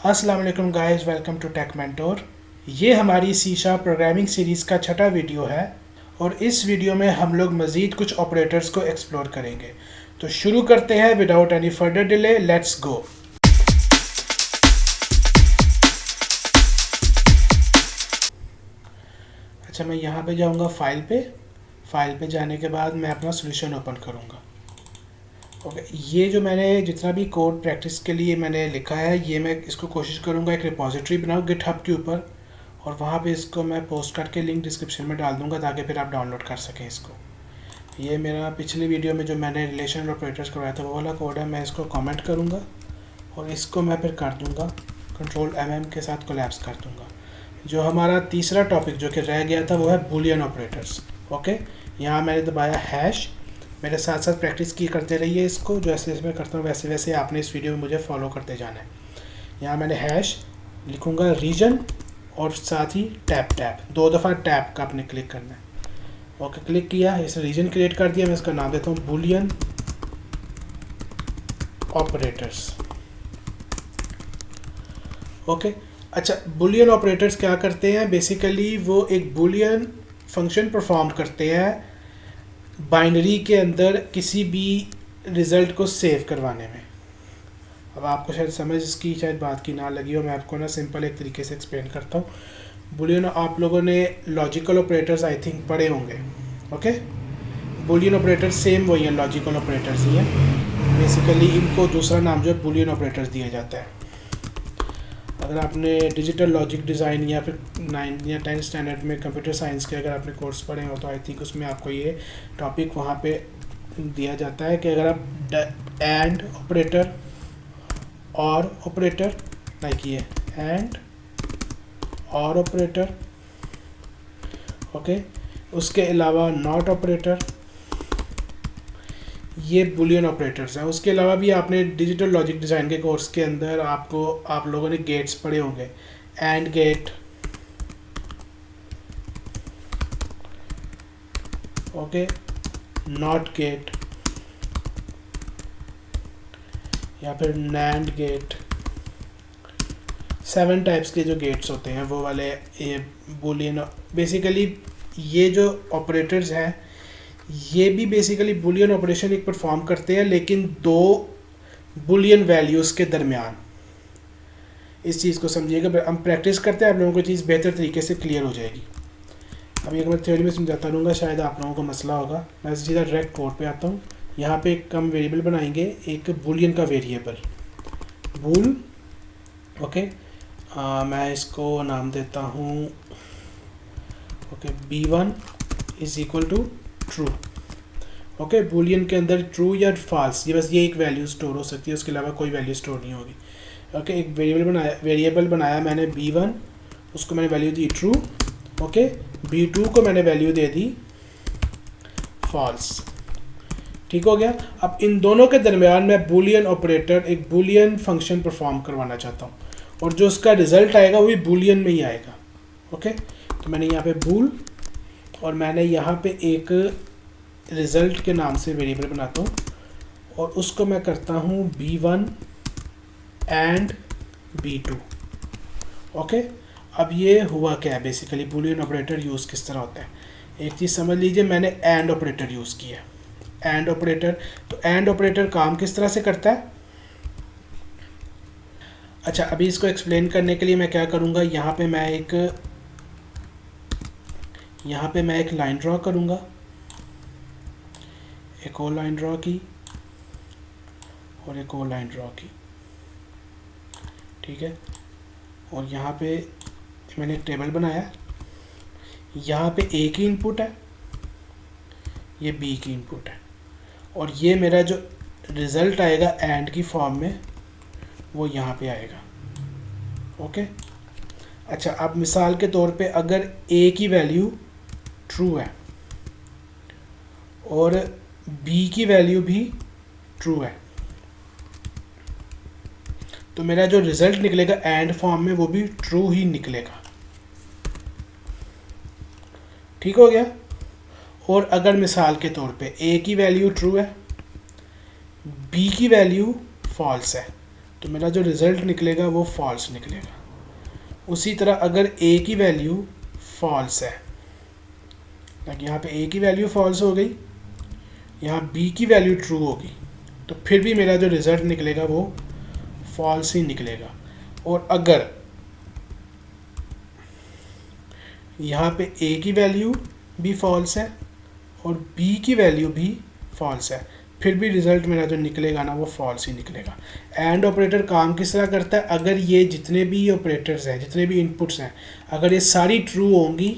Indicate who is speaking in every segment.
Speaker 1: अस्सलाम वालेकुम guys, welcome to tech mentor. ये हमारी सी शार्प प्रोग्रामिंग सीरीज़ का छठा वीडियो है और इस वीडियो में हम लोग मज़ीद कुछ ऑपरेटर्स को एक्सप्लोर करेंगे। तो शुरू करते हैं without any further delay, let's go. अच्छा, मैं यहाँ पे जाऊँगा फाइल पे जाने के बाद मैं अपना सोल्यूशन ओपन करूँगा। ओके, ये जो मैंने जितना भी कोड प्रैक्टिस के लिए मैंने लिखा है, ये मैं इसको कोशिश करूँगा एक रिपॉजिटरी बनाऊँ गिटहब के ऊपर, और वहाँ पे इसको मैं पोस्ट करके लिंक डिस्क्रिप्शन में डाल दूँगा ताकि फिर आप डाउनलोड कर सकें इसको। ये मेरा पिछली वीडियो में जो मैंने रिलेशनल ऑपरेटर्स करवाया था वो वाला कोड है। मैं इसको कमेंट करूँगा और इसको मैं फिर कर दूँगा Ctrl+M के साथ कोलैप्स कर दूँगा। जो हमारा तीसरा टॉपिक जो कि रह गया था वो है बूलियन ऑपरेटर्स। ओके, यहाँ मैंने दबाया हैश। मेरे साथ साथ प्रैक्टिस की करते रहिए इसको, जैसे जैसे मैं करता हूँ वैसे वैसे आपने इस वीडियो में मुझे फॉलो करते जाना है। यहाँ मैंने हैश लिखूँगा रीजन और साथ ही टैप दो दफ़ा टैप का आपने क्लिक करना है। ओके, क्लिक किया, इस रीजन क्रिएट कर दिया। मैं इसका नाम देता हूँ बूलियन ऑपरेटर्स। ओके, अच्छा, बूलियन ऑपरेटर्स क्या करते हैं? बेसिकली वो एक बूलियन फंक्शन परफॉर्म करते हैं बाइनरी के अंदर किसी भी रिज़ल्ट को सेव करवाने में। अब आपको शायद समझ इसकी शायद बात की ना लगी हो, मैं आपको ना सिंपल एक तरीके से एक्सप्लेन करता हूँ। बूलियन, आप लोगों ने लॉजिकल ऑपरेटर्स आई थिंक पढ़े होंगे। ओके, बूलियन ऑपरेटर्स सेम वही हैं, लॉजिकल ऑपरेटर्स ही हैं। बेसिकली इनको दूसरा नाम जो है बूलियन ऑपरेटर्स दिया जाता है। अगर आपने डिजिटल लॉजिक डिज़ाइन या फिर 9 या 10 स्टैंडर्ड में कंप्यूटर साइंस के अगर आपने कोर्स पढ़े हो तो आई थिंक उसमें आपको ये टॉपिक वहाँ पे दिया जाता है कि अगर आप एंड ऑपरेटर और ऑपरेटर लाइक ये एंड और ऑपरेटर, ओके, उसके अलावा नॉट ऑपरेटर, ये बूलियन ऑपरेटर्स हैं। उसके अलावा भी आपने डिजिटल लॉजिक डिज़ाइन के कोर्स के अंदर आप लोगों ने गेट्स पढ़े होंगे, and gate, okay, not gate या फिर नैंड गेट। 7 टाइप्स के जो गेट्स होते हैं वो वाले ये बूलियन। बेसिकली ये जो ऑपरेटर्स हैं ये भी बेसिकली बूलियन ऑपरेशन एक परफॉर्म करते हैं, लेकिन दो बूलियन वैल्यूज़ के दरमियान। इस चीज़ को समझिएगा, हम प्रैक्टिस करते हैं, आप लोगों को चीज़ बेहतर तरीके से क्लियर हो जाएगी। अभी एक मैं थ्योरी में समझाता रहूँगा, शायद आप लोगों को मसला होगा। मैं सीधा डायरेक्ट कोड पे आता हूँ। यहाँ पे एक हम वेरिएबल बनाएंगे, एक बूलियन का वेरिएबल बूल। ओके, मैं इसको नाम देता हूँ okay B1 is equal to true. Okay, Boolean के अंदर ट्रू या फॉल्स, ये बस ये एक वैल्यू स्टोर हो सकती है, उसके अलावा कोई वैल्यू स्टोर नहीं होगी। ओके, एक वेरिएबल बनाया मैंने B1, उसको मैंने वैल्यू दी ट्रू। ओके, B2 को मैंने वैल्यू दे दी फॉल्स। ठीक हो गया। अब इन दोनों के दरमियान मैं बूलियन ऑपरेटर, एक बूलियन फंक्शन परफॉर्म करवाना चाहता हूँ और जो उसका रिज़ल्ट आएगा वो भी बूलियन में ही आएगा। ओके, तो मैंने यहाँ पे बूल और मैंने यहाँ पे एक रिज़ल्ट के नाम से वेरिएबल बनाता हूँ और उसको मैं करता हूँ B1 एंड B2। ओके, अब ये हुआ क्या है? बेसिकली बूलियन ऑपरेटर यूज़ किस तरह होता है, एक चीज़ समझ लीजिए। मैंने एंड ऑपरेटर यूज़ किया, एंड ऑपरेटर। तो एंड ऑपरेटर काम किस तरह से करता है? अच्छा, अभी इसको एक्सप्लेन करने के लिए मैं क्या करूँगा, यहाँ पे मैं एक लाइन ड्रॉ करूँगा, एक और लाइन ड्रॉ की और एक और लाइन ड्रॉ की। ठीक है, और यहाँ पे मैंने एक टेबल बनाया। यहाँ पे A की इनपुट है, ये B की इनपुट है, और ये मेरा जो रिज़ल्ट आएगा एंड की फॉर्म में वो यहाँ पे आएगा। ओके, अच्छा, अब मिसाल के तौर पे अगर A की वैल्यू ट्रू है और B की वैल्यू भी ट्रू है, तो मेरा जो रिज़ल्ट निकलेगा एंड फॉर्म में वो भी ट्रू ही निकलेगा। ठीक हो गया। और अगर मिसाल के तौर पे A की वैल्यू ट्रू है, B की वैल्यू फॉल्स है, तो मेरा जो रिज़ल्ट निकलेगा वो फॉल्स निकलेगा। उसी तरह अगर ए की वैल्यू फॉल्स है, लाइक यहाँ पे ए की वैल्यू फॉल्स हो गई, यहाँ बी की वैल्यू ट्रू होगी, तो फिर भी मेरा जो रिज़ल्ट निकलेगा वो फॉल्स ही निकलेगा। और अगर यहाँ पे ए की वैल्यू भी फॉल्स है और बी की वैल्यू भी फॉल्स है, फिर भी रिज़ल्ट मेरा जो निकलेगा ना वो फॉल्स ही निकलेगा। एंड ऑपरेटर काम किस तरह करता है, अगर ये जितने भी ऑपरेटर्स हैं, जितने भी इनपुट्स हैं, अगर ये सारी ट्रू होंगी,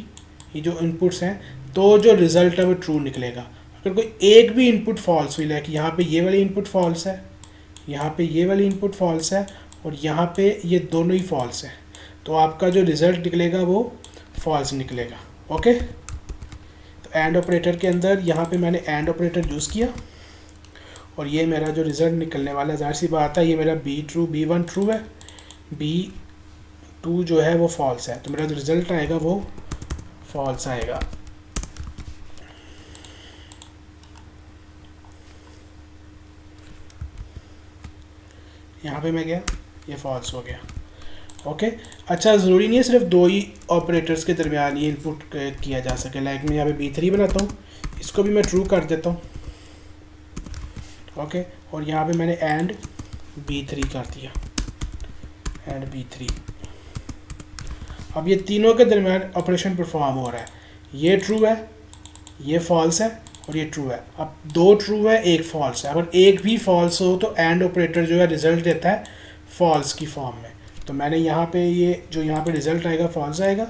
Speaker 1: ये जो इनपुट्स हैं, तो जो रिज़ल्ट है वो ट्रू निकलेगा। अगर कोई एक भी इनपुट फॉल्स हुई, लाइक यहाँ पे ये वाली इनपुट फॉल्स है, यहाँ पे ये वाली इनपुट फॉल्स है और यहाँ पे ये दोनों ही फॉल्स है, तो आपका जो रिज़ल्ट निकलेगा वो फॉल्स निकलेगा। ओके, तो एंड ऑपरेटर के अंदर यहाँ पे मैंने एंड ऑपरेटर यूज़ किया और ये मेरा जो रिज़ल्ट निकलने वाला है, ज़ाहिर सी बात है, ये मेरा B1 ट्रू है, B2 जो है वो फॉल्स है, तो मेरा जो रिज़ल्ट आएगा वो फॉल्स आएगा। यहाँ पे मैं गया, ये फॉल्स हो गया। ओके, अच्छा, ज़रूरी नहीं है सिर्फ दो ही ऑपरेटर्स के दरमियान ये इनपुट किया जा सके। लाइक मैं यहाँ पे B3 बनाता हूँ, इसको भी मैं ट्रू कर देता हूँ। ओके, और यहाँ पे मैंने एंड B3 कर दिया, एंड B3। अब ये तीनों के दरमियान ऑपरेशन परफॉर्म हो रहा है, ये ट्रू है, ये फॉल्स है और ये ट्रू है। अब दो ट्रू है, एक फॉल्स है। अगर एक भी फॉल्स हो तो एंड ऑपरेटर जो है रिज़ल्ट देता है फॉल्स की फॉर्म में। तो मैंने यहाँ पे ये जो यहाँ पे रिज़ल्ट आएगा फॉल्स आएगा,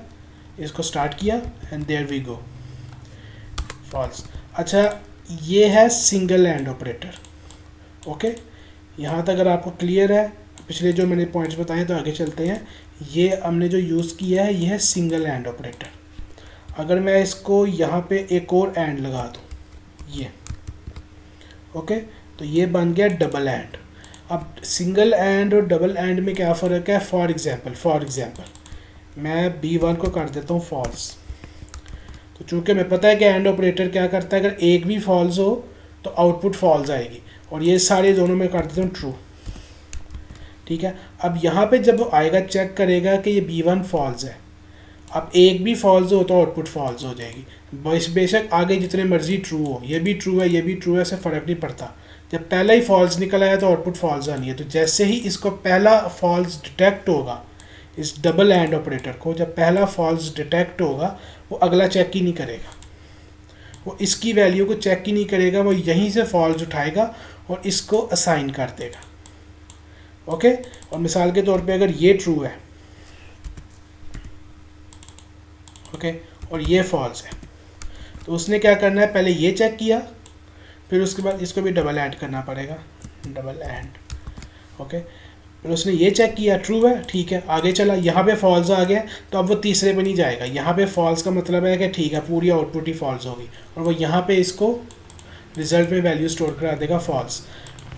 Speaker 1: इसको स्टार्ट किया and there we go, false. अच्छा, ये है सिंगल एंड ऑपरेटर। ओके, यहाँ तक अगर आपको क्लियर है, पिछले जो मैंने पॉइंट्स बताए, तो आगे चलते हैं। ये हमने जो यूज़ किया है ये है सिंगल एंड ऑपरेटर। अगर मैं इसको यहाँ पे एक और एंड लगा दूँ, ये ओके, तो ये बन गया डबल एंड। अब सिंगल एंड और डबल एंड में क्या फ़र्क है? फॉर एग्जांपल मैं B1 को कर देता हूँ फॉल्स, तो चूँकि मैं पता है कि एंड ऑपरेटर क्या करता है, अगर एक भी फॉल्स हो तो आउटपुट फॉल्स आएगी, और ये सारे दोनों में कर देता हूँ ट्रू। ठीक है, अब यहाँ पे जब वो आएगा चेक करेगा कि ये B1 फॉल्स है, अब एक भी फॉल्स हो तो आउटपुट फॉल्स हो जाएगी। बेशक आगे जितने मर्जी ट्रू हो, ये भी ट्रू है, ये भी ट्रू है, ऐसे फ़र्क नहीं पड़ता। जब पहला ही फॉल्स निकल आया तो आउटपुट फॉल्स आनी है। तो जैसे ही इसको पहला फॉल्स डिटेक्ट होगा, इस डबल एंड ऑपरेटर को जब पहला फॉल्स डिटेक्ट होगा, वो अगला चेक ही नहीं करेगा, वो इसकी वैल्यू को चेक ही नहीं करेगा, वो यहीं से फॉल्स उठाएगा और इसको असाइन कर देगा। ओके, और मिसाल के तौर पे अगर ये ट्रू है, ओके, और ये फॉल्स है, तो उसने क्या करना है, पहले ये चेक किया, फिर उसके बाद इसको भी डबल ऐड करना पड़ेगा, डबल एंड। ओके, फिर उसने ये चेक किया, ट्रू है, ठीक है, आगे चला, यहाँ पे फॉल्स आ गया, तो अब वो तीसरे पे नहीं जाएगा। यहाँ पे फॉल्स का मतलब है कि ठीक है, पूरी आउटपुट ही फॉल्स होगी, और वो यहाँ पे इसको रिजल्ट में वैल्यू स्टोर करा देगा फॉल्स।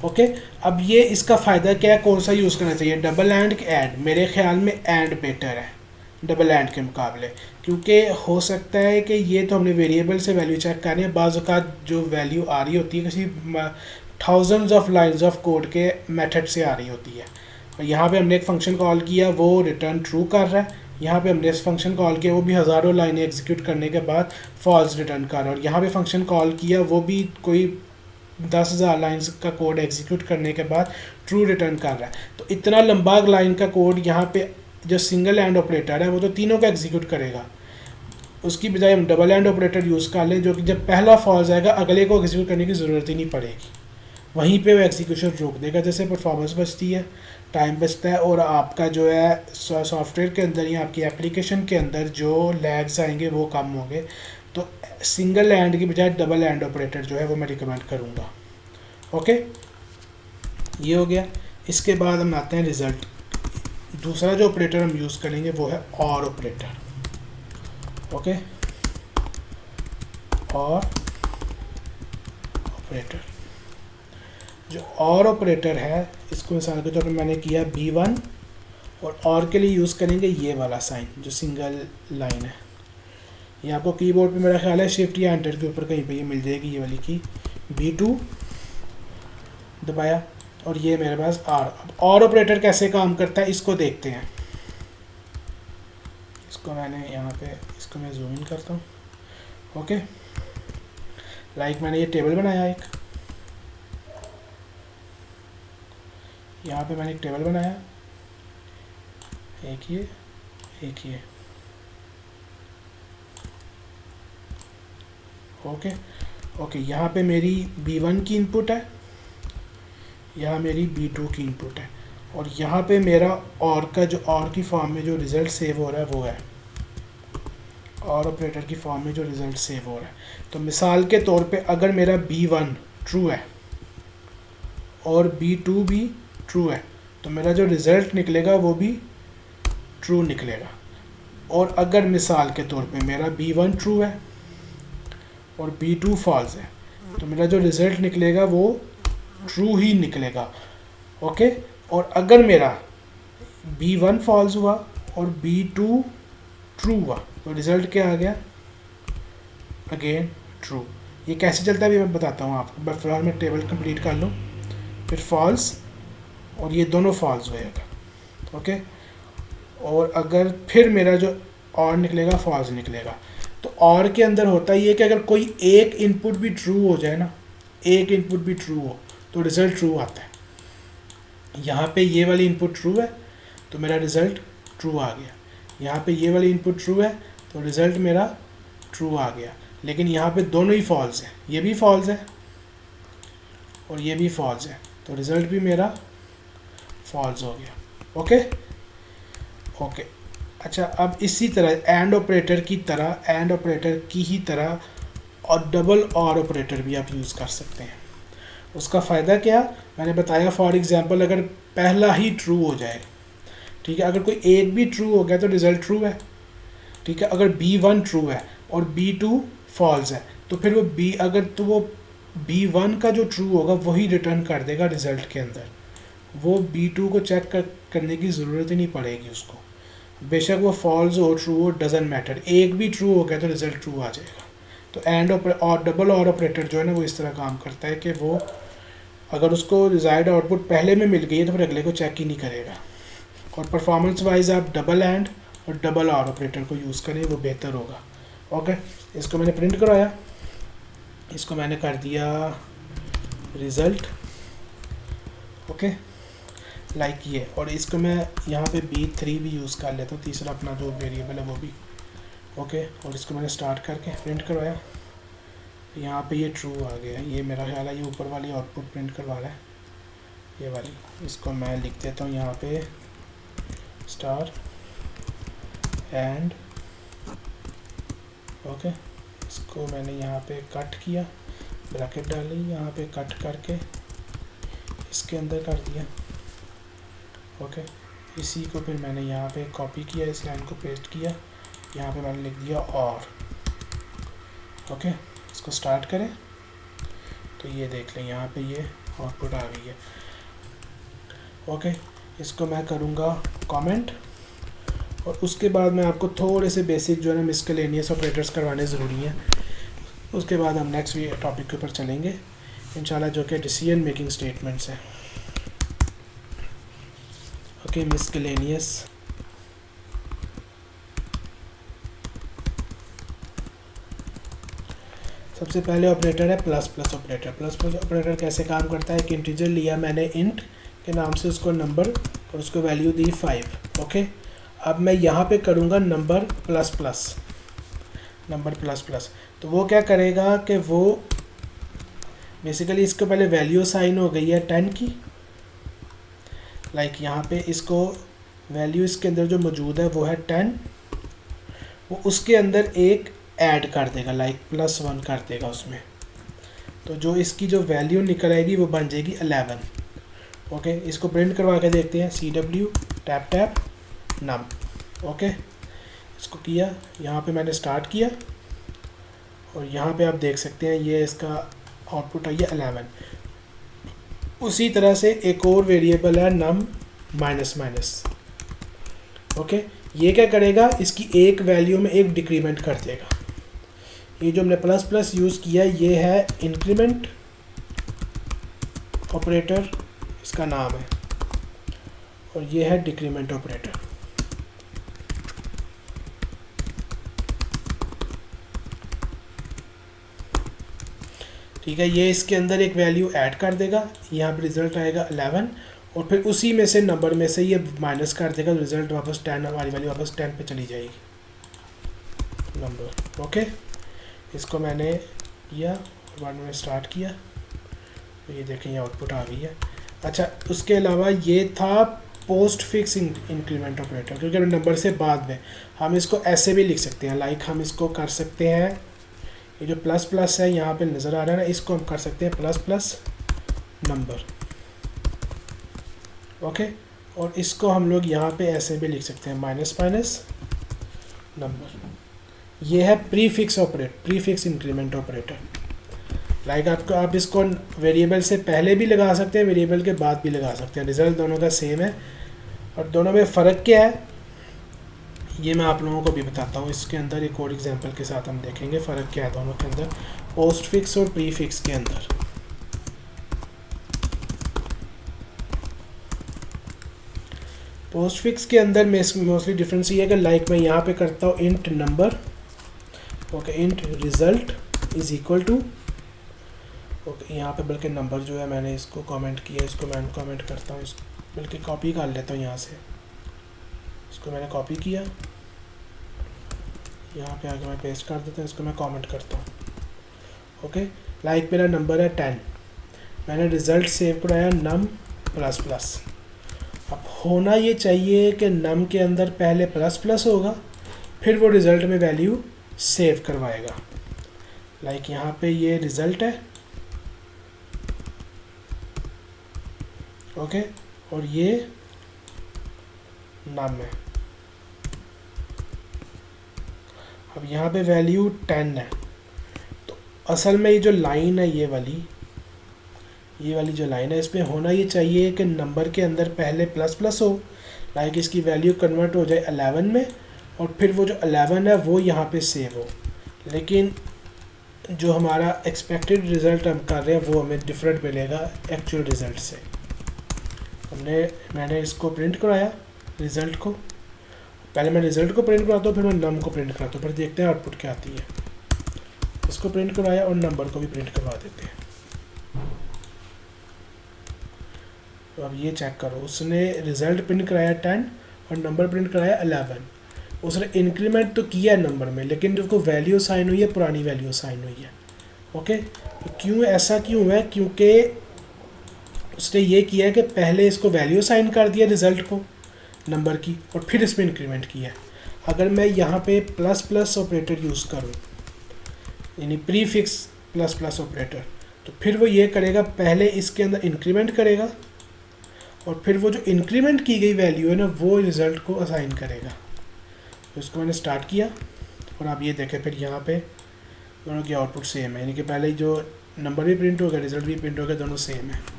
Speaker 1: ओके, अब ये इसका फ़ायदा क्या है, कौन सा यूज़ करना चाहिए, डबल एंड के एंड? मेरे ख्याल में एंड बेटर है डबल एंड के मुकाबले, क्योंकि हो सकता है कि ये तो हमने वेरिएबल से वैल्यू चेक करनी है, बाज़ औक़ात जो वैल्यू आ रही होती है किसी thousands of lines of code के मेथड से आ रही होती है, और यहाँ पे हमने एक फंक्शन कॉल किया, वो रिटर्न ट्रू कर रहा है, यहाँ पे हमने इस फंक्शन कॉल किया, वो भी हज़ारों लाइनें एग्जीक्यूट करने के बाद फॉल्स रिटर्न कर रहा है, और यहाँ पे फंक्शन कॉल किया, वो भी कोई 10,000 लाइन्स का कोड एग्जीक्यूट करने के बाद ट्रू रिटर्न कर रहा है। तो इतना लंबा लाइन का कोड यहाँ पे जो सिंगल एंड ऑपरेटर है वो तो तीनों का एग्जीक्यूट करेगा, उसकी बजाय हम डबल एंड ऑपरेटर यूज़ कर लें, जो कि जब पहला फॉल्स आएगा अगले को एग्जीक्यूट करने की ज़रूरत ही नहीं पड़ेगी, वहीं पे वो एग्जीक्यूशन रोक देगा। जैसे परफॉर्मेंस बचती है, टाइम बचता है, और आपका जो है सॉफ्टवेयर के अंदर या आपकी एप्लीकेशन के अंदर जो लैग्स आएंगे वो कम होंगे। तो सिंगल एंड की बजाय डबल एंड ऑपरेटर जो है वो मैं रिकमेंड करूँगा। ओके, ये हो गया। इसके बाद हम आते हैं रिज़ल्ट। दूसरा जो ऑपरेटर हम यूज़ करेंगे वो है और ऑपरेटर। ओके, और ऑपरेटर, जो और ऑपरेटर है इसको मिसाल के तौर पर मैंने किया B1, और के लिए यूज़ करेंगे ये वाला साइन जो सिंगल लाइन है। ये आपको कीबोर्ड पे मेरा ख्याल है शिफ्ट या एंटर के ऊपर कहीं पे ये मिल जाएगी, ये वाली की। B2 दबाया और ये मेरे पास आर। अब और ऑपरेटर कैसे काम करता है इसको देखते हैं। इसको मैंने यहाँ पे, इसको मैं जूम इन करता हूँ। ओके, लाइक मैंने ये टेबल बनाया एक, यहाँ पे मैंने एक टेबल बनाया, एक ये एक ये। ओके ओके, यहाँ पे मेरी B1 की इनपुट है, यहाँ मेरी B2 की इनपुट है, और यहाँ पे मेरा और का जो और की फॉर्म में जो रिज़ल्ट सेव हो रहा है वो है, और ऑपरेटर की फॉर्म में जो रिज़ल्ट सेव हो रहा है। तो मिसाल के तौर पे अगर मेरा B1 ट्रू है और B2 भी ट्रू है तो मेरा जो रिज़ल्ट निकलेगा वो भी ट्रू निकलेगा। और अगर मिसाल के तौर पे मेरा B1 ट्रू है और B2 फॉल्स है तो मेरा जो रिज़ल्ट निकलेगा वो ट्रू ही निकलेगा। ओके, और अगर मेरा B1 फॉल्स हुआ और B2 ट्रू हुआ तो रिज़ल्ट क्या आ गया, अगेन ट्रू। ये कैसे चलता है अभी मैं बताता हूँ आपको, बस फिलहाल मैं टेबल कंप्लीट कर लूँ। फिर फॉल्स और ये दोनों फॉल्स होएगा। ओके, और अगर फिर मेरा जो और निकलेगा फॉल्स निकलेगा। तो और के अंदर होता ही है कि अगर कोई एक इनपुट भी ट्रू हो जाए ना, एक इनपुट भी ट्रू हो तो रिज़ल्ट ट्रू आता है। यहाँ पे ये वाली इनपुट ट्रू है तो मेरा रिज़ल्ट ट्रू आ गया, यहाँ पे ये वाली इनपुट ट्रू है तो रिज़ल्ट मेरा ट्रू आ गया। लेकिन यहाँ पे दोनों ही फॉल्स है, ये भी फॉल्स है और ये भी फॉल्स है, तो रिज़ल्ट भी मेरा फॉल्स हो गया। ओके ओके, अच्छा अब इसी तरह एंड ऑपरेटर की तरह, एंड ऑपरेटर की ही तरह और डबल और ऑपरेटर भी आप यूज़ कर सकते हैं। उसका फ़ायदा क्या मैंने बताया, फॉर एग्ज़ाम्पल अगर पहला ही ट्रू हो जाए, ठीक है, अगर कोई एक भी ट्रू हो गया तो रिज़ल्ट ट्रू है, ठीक है। अगर B1 ट्रू है और B2 फॉल्स है तो फिर वो वो B1 का जो ट्रू होगा वही रिटर्न कर देगा रिज़ल्ट के अंदर, वो B2 को चेक करने की ज़रूरत ही नहीं पड़ेगी उसको, बेशक वो फॉल्स हो ट्रू हो डजेंट मैटर, एक भी ट्रू हो गया तो रिज़ल्ट ट्रू आ जाएगा। तो एंड और डबल और ऑपरेटर जो है ना वो इस तरह काम करता है कि वो अगर उसको डिज़ायर्ड आउटपुट पहले में मिल गई है तो फिर अगले को चेक ही नहीं करेगा। और परफॉर्मेंस वाइज आप डबल एंड और डबल और ऑपरेटर को यूज़ करें, वो बेहतर होगा। ओके, इसको मैंने प्रिंट करवाया, इसको मैंने कर दिया रिज़ल्ट। ओके, लाइक ये, और इसको मैं यहाँ पे B3 भी यूज़ कर लेता हूँ, तीसरा अपना जो वेरिएबल है वो भी। ओके, और इसको मैंने स्टार्ट करके प्रिंट करवाया, यहाँ पे ये ट्रू आ गया। ये मेरा ख्याल है ये ऊपर वाली आउटपुट प्रिंट करवा रहा है, ये वाली। इसको मैं लिख देता हूँ यहाँ पे स्टार एंड। ओके, इसको मैंने यहाँ पे कट किया, ब्रैकेट डाली, यहाँ पे कट करके इसके अंदर कर दिया। ओके, इसी को फिर मैंने यहाँ पे कॉपी किया, इस लाइन को पेस्ट किया, यहाँ पे मैंने लिख दिया और। ओके, इसको स्टार्ट करें तो ये देख लें यहाँ पे ये आउटपुट आ गई है। ओके, इसको मैं करूँगा कमेंट, और उसके बाद मैं आपको थोड़े से बेसिक जो है ना मिसलेनियस ऑपरेटर्स करवाने ज़रूरी हैं। उसके बाद हम नेक्स्ट टॉपिक के ऊपर चलेंगे इंशाल्लाह, जो कि डिसीजन मेकिंग स्टेटमेंट्स हैं। Okay, miscellaneous. सबसे पहले ऑपरेटर है plus plus operator. Plus plus operator कैसे काम करता है, एक इंटीजर लिया मैंने इंट के नाम से, उसको नंबर और उसको वैल्यू दी 5। ओके, अब मैं यहाँ पे करूँगा number plus plus, number plus plus. तो वो क्या करेगा कि वो बेसिकली इसको पहले वैल्यू साइन हो गई है 10 की, लाइक यहाँ पे इसको वैल्यू इसके अंदर जो मौजूद है वो है 10, वो उसके अंदर एक ऐड कर देगा, लाइक +1 कर देगा उसमें। तो जो इसकी जो वैल्यू निकल आएगी वो बन जाएगी 11। ओके, इसको प्रिंट करवा के देखते हैं, CW टैप टैप नम। ओके, इसको किया, यहाँ पे मैंने स्टार्ट किया और यहाँ पे आप देख सकते हैं ये इसका आउटपुट आई है 11। उसी तरह से एक और वेरिएबल है नम माइनस माइनस। ओके, ये क्या करेगा, इसकी एक वैल्यू में एक डिक्रीमेंट कर देगा। ये जो हमने प्लस प्लस यूज़ किया ये है इंक्रीमेंट ऑपरेटर, इसका नाम है, और ये है डिक्रीमेंट ऑपरेटर। ठीक है, ये इसके अंदर एक वैल्यू ऐड कर देगा, यहाँ पे रिजल्ट आएगा 11, और फिर उसी में से नंबर में से ये माइनस कर देगा, रिजल्ट वापस 10, हमारी वैल्यू वापस 10 पे चली जाएगी नंबर। ओके, इसको मैंने किया और बाद में स्टार्ट किया तो ये देखें ये आउटपुट आ गई है। अच्छा, उसके अलावा ये था पोस्ट फिक्स इंक्रीमेंट ऑपरेटर, क्योंकि नंबर से बाद में हम इसको ऐसे भी लिख सकते हैं, लाइक हम इसको कर सकते हैं, ये जो प्लस प्लस है यहाँ पे नज़र आ रहा है ना, इसको हम कर सकते हैं प्लस प्लस नंबर। ओके, और इसको हम लोग यहाँ पे ऐसे भी लिख सकते हैं माइनस माइनस नंबर। ये है प्रीफिक्स इंक्रीमेंट ऑपरेटर। लाइक आप इसको वेरिएबल से पहले भी लगा सकते हैं, वेरिएबल के बाद भी लगा सकते हैं, रिज़ल्ट दोनों का सेम है। और दोनों में फ़र्क क्या है ये मैं आप लोगों को भी बताता हूँ, इसके अंदर एक और एग्जांपल के साथ हम देखेंगे फ़र्क क्या है दोनों के अंदर, पोस्ट फिक्स और प्री फिक्स के अंदर। पोस्ट फिक्स के अंदर में मोस्टली डिफरेंस ये है कि लाइक मैं यहाँ पे करता हूँ int number, okay, int result is equal to, okay, यहाँ पे बल्कि नंबर जो है मैंने इसको कमेंट किया, इसको मैं कमेंट करता हूँ, इसको बल्कि कॉपी कर लेता हूँ यहाँ से, इसको मैंने कॉपी किया, यहाँ पे आके मैं पेस्ट कर देता हूँ, इसको मैं कमेंट करता हूँ। ओके, लाइक मेरा नंबर है 10, मैंने रिज़ल्ट सेव कराया नम प्लस प्लस। अब होना ये चाहिए कि नम के अंदर पहले प्लस प्लस होगा, फिर वो रिज़ल्ट में वैल्यू सेव करवाएगा। लाइक यहाँ पे ये रिज़ल्ट है, ओके, और ये नम है। अब यहाँ पे वैल्यू 10 है, तो असल में ये जो लाइन है ये वाली जो लाइन है, इसमें होना ये चाहिए कि नंबर के अंदर पहले प्लस प्लस हो, लाइक इसकी वैल्यू कन्वर्ट हो जाए 11 में, और फिर वो जो 11 है वो यहाँ पे सेव हो। लेकिन जो हमारा एक्सपेक्टेड रिज़ल्ट हम कर रहे हैं वो हमें डिफरेंट मिलेगा एक्चुअल रिज़ल्ट से। मैंने इसको प्रिंट कराया रिज़ल्ट को, पहले मैं रिज़ल्ट को प्रिंट कराता हूँ, फिर मैं नम को प्रिंट कराता हूँ, फिर देखते हैं आउटपुट क्या आती है। इसको प्रिंट करवाया और नंबर को भी प्रिंट करवा देते हैं। तो अब ये चेक करो, उसने रिज़ल्ट प्रिंट कराया 10 और नंबर प्रिंट कराया 11। उसने इंक्रीमेंट तो किया है नंबर में, लेकिन जो को वैल्यू साइन हुई है पुरानी वैल्यू साइन हुई है। ओके, तो क्यों ऐसा क्यों है? क्योंकि उसने ये किया है कि पहले इसको वैल्यू साइन कर दिया रिज़ल्ट को नंबर की, और फिर इसमें इंक्रीमेंट किया। अगर मैं यहाँ पे प्लस प्लस ऑपरेटर यूज़ करूँ, यानी pre fix plus plus operator, तो फिर वो ये करेगा पहले इसके अंदर इंक्रीमेंट करेगा, और फिर वो जो इंक्रीमेंट की गई वैल्यू है ना वो रिज़ल्ट को असाइन करेगा। तो इसको मैंने स्टार्ट किया और आप ये देखें फिर यहाँ पे दोनों की आउटपुट सेम है, यानी कि पहले जो नंबर भी प्रिंट हो गया रिज़ल्ट भी प्रिंट हो गया, दोनों सेम है।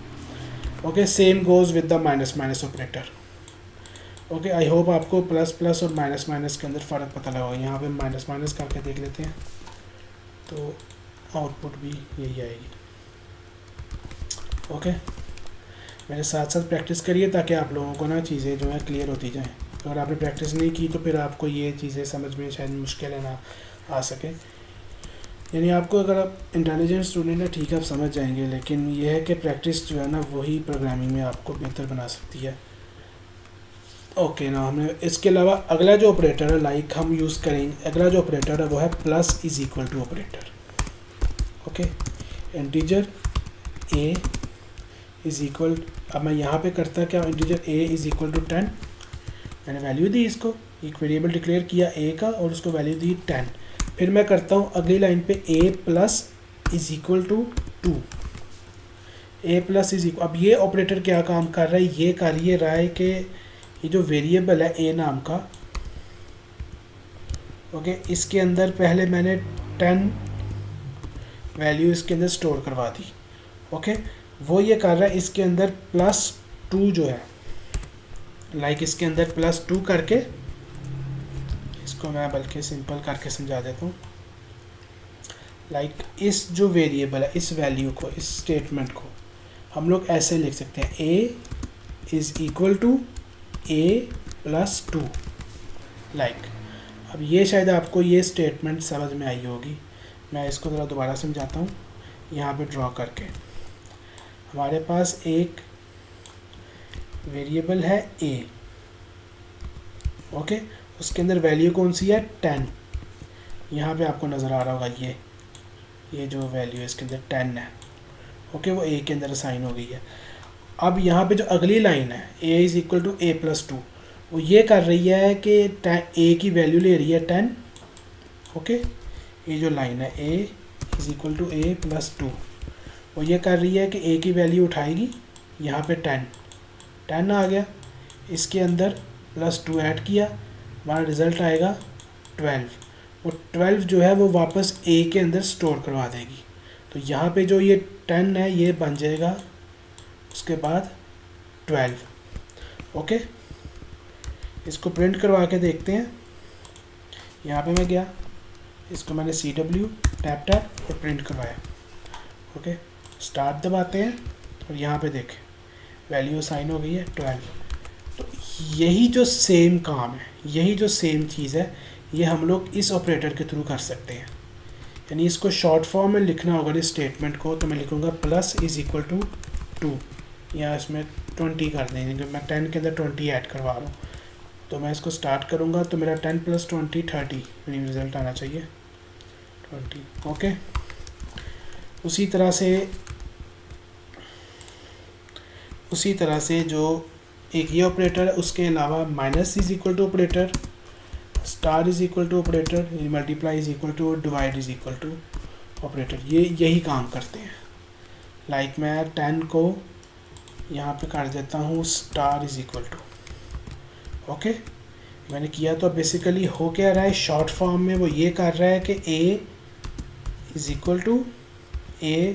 Speaker 1: Okay, same goes with the minus minus operator. Okay, I hope आपको प्लस प्लस और माइनस माइनस के अंदर फ़र्क पता लगा होगा। यहाँ पे माइनस माइनस करके देख लेते हैं तो आउटपुट भी यही आएगी। ओके, मेरे साथ साथ प्रैक्टिस करिए ताकि आप लोगों को ना चीज़ें जो है क्लियर होती जाएं। अगर आपने प्रैक्टिस नहीं की तो फिर आपको ये चीज़ें समझ में शायद मुश्किल है ना आ सके। यानी आपको अगर आप इंटेलिजेंट स्टूडेंट है ठीक है आप समझ जाएंगे, लेकिन ये है कि प्रैक्टिस जो है ना वही प्रोग्रामिंग में आपको बेहतर बना सकती है। ओके ना, हमने इसके अलावा अगला जो ऑपरेटर है लाइक हम यूज़ करेंगे, अगला जो ऑपरेटर है वो है plus is equal to operator. Okay, integer a is equal, अब मैं यहाँ पे करता क्या, integer a is equal to 10, मैंने वैल्यू दी इसको, एक वेरिएबल डिक्लेयर किया ए का और उसको वैल्यू दी 10। फिर मैं करता हूँ अगली लाइन पे a plus is equal to 2, a plus is equal. अब ये ऑपरेटर क्या काम कर रहा है, ये कर ये रहा है कि ये जो वेरिएबल है ए नाम का, ओके, इसके अंदर पहले मैंने 10 वैल्यू इसके अंदर स्टोर करवा दी। ओके, वो ये कर रहा है इसके अंदर +2 जो है, लाइक इसके अंदर +2 करके, इसको मैं बल्कि सिंपल करके समझा देता हूँ। लाइक इस जो वेरिएबल है इस वैल्यू को, इस स्टेटमेंट को हम लोग ऐसे लिख सकते हैं a is equal to a plus two like. अब ये शायद आपको ये स्टेटमेंट समझ में आई होगी, मैं इसको ज़रा दोबारा समझाता हूँ। यहाँ पे ड्रॉ करके हमारे पास एक वेरिएबल है ए, ओके, उसके अंदर वैल्यू कौन सी है 10। यहाँ पे आपको नज़र आ रहा होगा ये जो वैल्यू है इसके अंदर 10 है, ओके, वो ए के अंदर असाइन हो गई है। अब यहाँ पे जो अगली लाइन है a is equal to a plus two, वो ये कर रही है कि ए की वैल्यू ले रही है 10, ओके। ये जो लाइन है a is equal to a plus two, वो ये कर रही है कि ए की वैल्यू उठाएगी, यहाँ पे 10 आ गया, इसके अंदर प्लस टू ऐड किया, हमारा रिज़ल्ट आएगा 12। वो 12 जो है वो वापस ए के अंदर स्टोर करवा देगी। तो यहाँ पे जो ये 10 है ये बन जाएगा उसके बाद 12, ओके। इसको प्रिंट करवा के देखते हैं। यहाँ पे मैं गया, इसको मैंने CW टैप और प्रिंट करवाया, ओके। स्टार्ट दबाते हैं और यहाँ पे देखें वैल्यू साइन हो गई है 12। तो यही जो सेम काम है, यही जो सेम चीज़ है, ये हम लोग इस ऑपरेटर के थ्रू कर सकते हैं। यानी इसको शॉर्ट फॉर्म में लिखना होगा इस स्टेटमेंट को, तो मैं लिखूँगा प्लस इज़ इक्वल टू 2, या इसमें 20 कर देंगे क्योंकि मैं 10 के अंदर 20 ऐड करवा रहा हूँ। तो मैं इसको स्टार्ट करूँगा तो मेरा 10 + 20 30 यानी रिज़ल्ट आना चाहिए 20, ओके। उसी तरह से जो एक ये ऑपरेटर है, उसके अलावा minus is equal to operator, star is equal to operator, multiply is equal to, divide is equal to operator, ये यही काम करते हैं। लाइक मैं 10 को यहाँ पे कर देता हूँ star is equal to, okay, मैंने किया। तो बेसिकली हो क्या रहा है शॉर्ट फॉर्म में, वो ये कर रहा है कि a is equal to a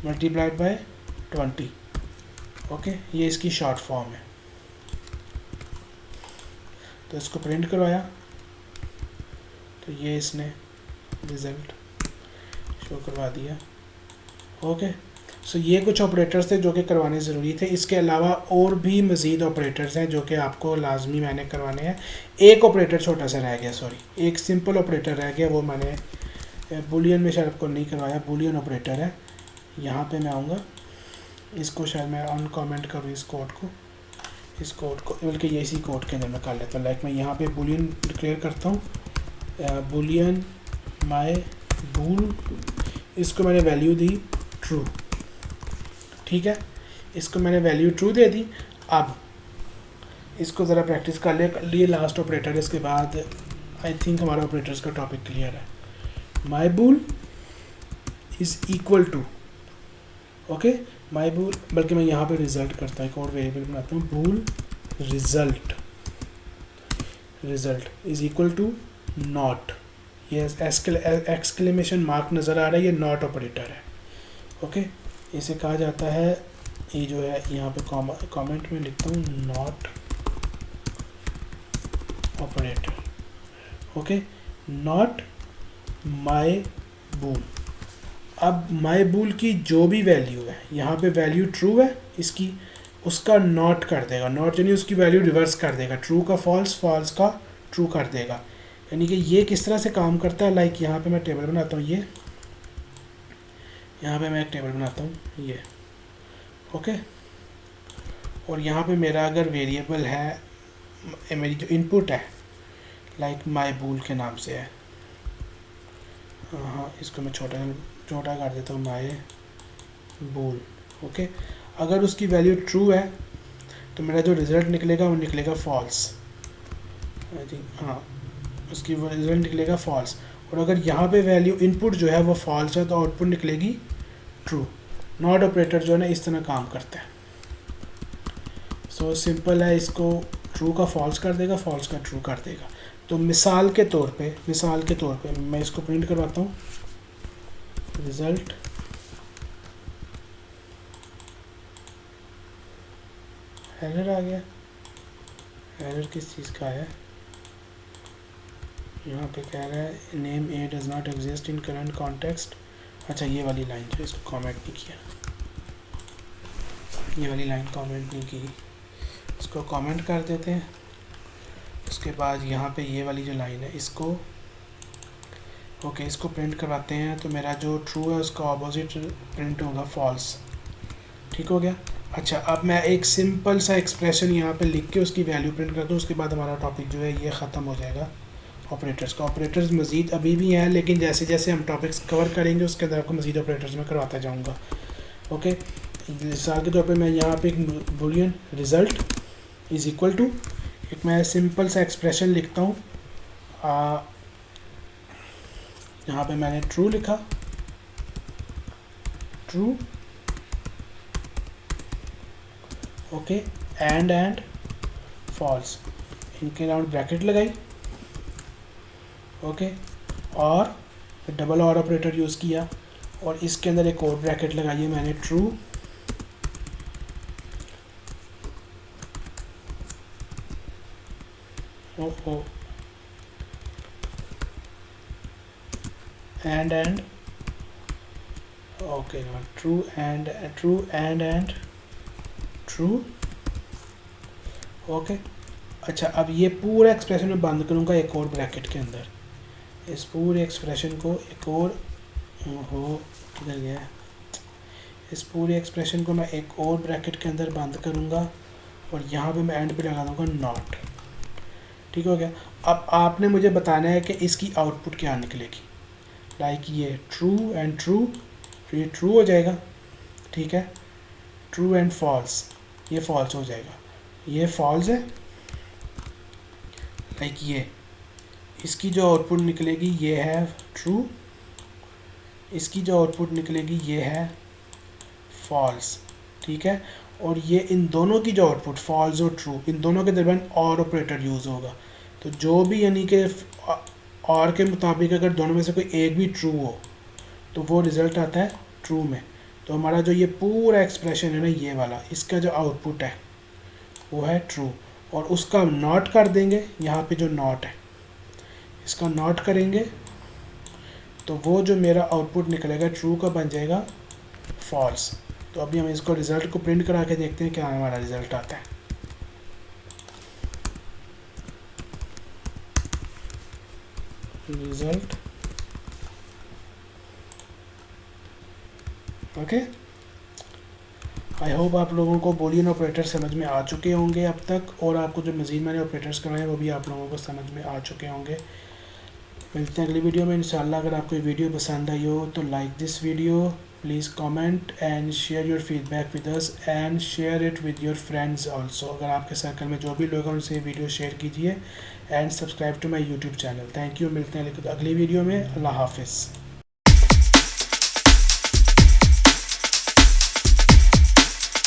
Speaker 1: multiplied by 20, okay, ये इसकी शॉर्ट फॉर्म है। तो इसको प्रिंट करवाया तो ये इसने रिज़ल्ट शो करवा दिया, ओके। सो ये कुछ ऑपरेटर्स थे जो कि करवाने ज़रूरी थे। इसके अलावा और भी मज़ीद ऑपरेटर्स हैं जो कि आपको लाजमी मैंने करवाने हैं। एक ऑपरेटर छोटा सा रह गया, सॉरी, एक सिंपल ऑपरेटर रह गया, वो मैंने बुलियन में शायद आपको नहीं करवाया। बुलियन ऑपरेटर है, यहाँ पे मैं आऊँगा, इसको शायद मैं अनकमेंट करूँ इस कोड को, बल्कि ये इसी कोड के अंदर मैं कर लेता हूँ। लाइक मैं यहाँ पे बुलियन डिक्लेयर करता हूँ, बुलियन माई बूल, इसको मैंने वैल्यू दी ट्रू, ठीक है, इसको मैंने वैल्यू ट्रू दे दी। अब इसको ज़रा प्रैक्टिस कर लिए लास्ट ऑपरेटर, इसके बाद आई थिंक हमारा ऑपरेटर्स का टॉपिक क्लियर है। माई बूल इज़ इक्वल टू, ओके, माई बूल, बल्कि मैं यहाँ पे रिज़ल्ट करता हूँ, एक और वेरिएबल बनाता हूँ, bool result is equal to not, ये एक्सक्लेमेशन मार्क नज़र आ रहा है, ये नॉट ऑपरेटर है, ओके। इसे कहा जाता है, ये जो है यहाँ पे कमेंट में लिखता हूँ not operator, okay, not my bool. अब माई बूल की जो भी वैल्यू है, यहाँ पे वैल्यू ट्रू है इसकी, उसका नॉट कर देगा, नॉट यानी उसकी वैल्यू रिवर्स कर देगा, ट्रू का फॉल्स, फॉल्स का ट्रू कर देगा। यानी कि ये किस तरह से काम करता है, लाइक यहाँ पे मैं टेबल बनाता हूँ, यहाँ पे मैं एक टेबल बनाता हूँ ये, ओके। और यहाँ पे मेरा अगर वेरिएबल है, मेरी जो इनपुट है लाइक माई बूल के नाम से है, हाँ, इसको मैं छोटा कर देता हूँ, माई बूल, ओके। अगर उसकी वैल्यू ट्रू है तो मेरा जो रिज़ल्ट निकलेगा वो निकलेगा फॉल्स, आई थिंक, हाँ, उसकी वो रिज़ल्ट निकलेगा फॉल्स। और अगर यहाँ पे वैल्यू इनपुट जो है वो फॉल्स है तो आउटपुट निकलेगी ट्रू। नॉट ऑपरेटर जो है ना इस तरह काम करता है। सो सिंपल है, इसको ट्रू का फॉल्स कर देगा, फॉल्स का ट्रू कर देगा। तो मिसाल के तौर पे मैं इसको प्रिंट करवाता हूँ, रिज़ल्ट एरर आ गया। एरर किस चीज़ का है, यहाँ पे कह रहा है name A does not exist in current context. अच्छा, ये वाली लाइन जो इसको कमेंट नहीं किया, ये वाली लाइन कमेंट नहीं की, इसको कमेंट कर देते हैं। उसके बाद यहाँ पे ये वाली जो लाइन है इसको ओके इसको प्रिंट करवाते हैं, तो मेरा जो ट्रू है उसका ऑपोजिट प्रिंट होगा फॉल्स। ठीक हो गया। अच्छा, अब मैं एक सिंपल सा एक्सप्रेशन यहाँ पे लिख के उसकी वैल्यू प्रिंट कर दूँ, उसके बाद हमारा टॉपिक जो है ये ख़त्म हो जाएगा ऑपरेटर्स का। ऑपरेटर्स मज़ीद अभी भी हैं, लेकिन जैसे जैसे हम टॉपिक्स कवर करेंगे उसके अंदर आपको मज़ीद ऑपरेटर्स में करवाता जाऊँगा। ओके, मिसाल के तौर पे मैं यहाँ पे एक Boolean result is equal to एक मैं सिंपल सा एक्सप्रेशन लिखता हूँ। यहाँ पे मैंने ट्रू लिखा, ट्रू ओके एंड फॉल्स, इनके राउंड ब्रैकेट लगाई ओके, और डबल और ऑपरेटर यूज़ किया और इसके अंदर एक और ब्रैकेट लगाई है मैंने true and okay true and true okay. अच्छा, अब ये पूरा एक्सप्रेशन में बंद करूँगा एक और ब्रैकेट के अंदर, इस पूरे एक्सप्रेशन को एक और हो किधर गया, इस पूरे एक्सप्रेशन को मैं एक और ब्रैकेट के अंदर बंद करूँगा और यहाँ पे मैं एंड पे लगा दूँगा नॉट। ठीक हो गया। अब आपने मुझे बताना है कि इसकी आउटपुट क्या निकलेगी। लाइक ये ट्रू एंड ट्रू, तो ये ट्रू हो जाएगा, ठीक है। ट्रू एंड फॉल्स, ये फॉल्स हो जाएगा, ये फॉल्स है। लाइक ये इसकी जो आउटपुट निकलेगी ये है ट्रू, इसकी जो आउटपुट निकलेगी ये है फॉल्स, ठीक है। और ये इन दोनों की जो आउटपुट फॉल्स और ट्रू, इन दोनों के दरमियान और ऑपरेटर यूज़ होगा। तो जो भी यानी कि और के मुताबिक अगर दोनों में से कोई एक भी ट्रू हो तो वो रिज़ल्ट आता है ट्रू में। तो हमारा जो ये पूरा एक्सप्रेशन है ना ये वाला, इसका जो आउटपुट है वो है ट्रू, और उसका नॉट कर देंगे, यहाँ पे जो नॉट है इसका नॉट करेंगे तो वो जो मेरा आउटपुट निकलेगा ट्रू का बन जाएगा फॉल्स। तो अभी हम इसको रिज़ल्ट को प्रिंट करा के देखते हैं क्या हमारा रिज़ल्ट आता है। Result okay. आई होप आप लोगों को बूलियन ऑपरेटर समझ में आ चुके होंगे अब तक, और आपको जो मज़ीद मैंने ऑपरेटर्स करवाए वो भी आप लोगों को समझ में आ चुके होंगे। मिलते हैं अगली वीडियो में इंशाल्लाह। अगर आपको ये वीडियो पसंद आई हो तो like this video, please comment and share your feedback with us and share it with your friends also. अगर आपके सर्कल में जो भी लोग हैं उनसे वीडियो शेयर कीजिए and subscribe to my YouTube channel. Thank you. मिलते हैं अगली वीडियो में। अल्लाह हाफिज़।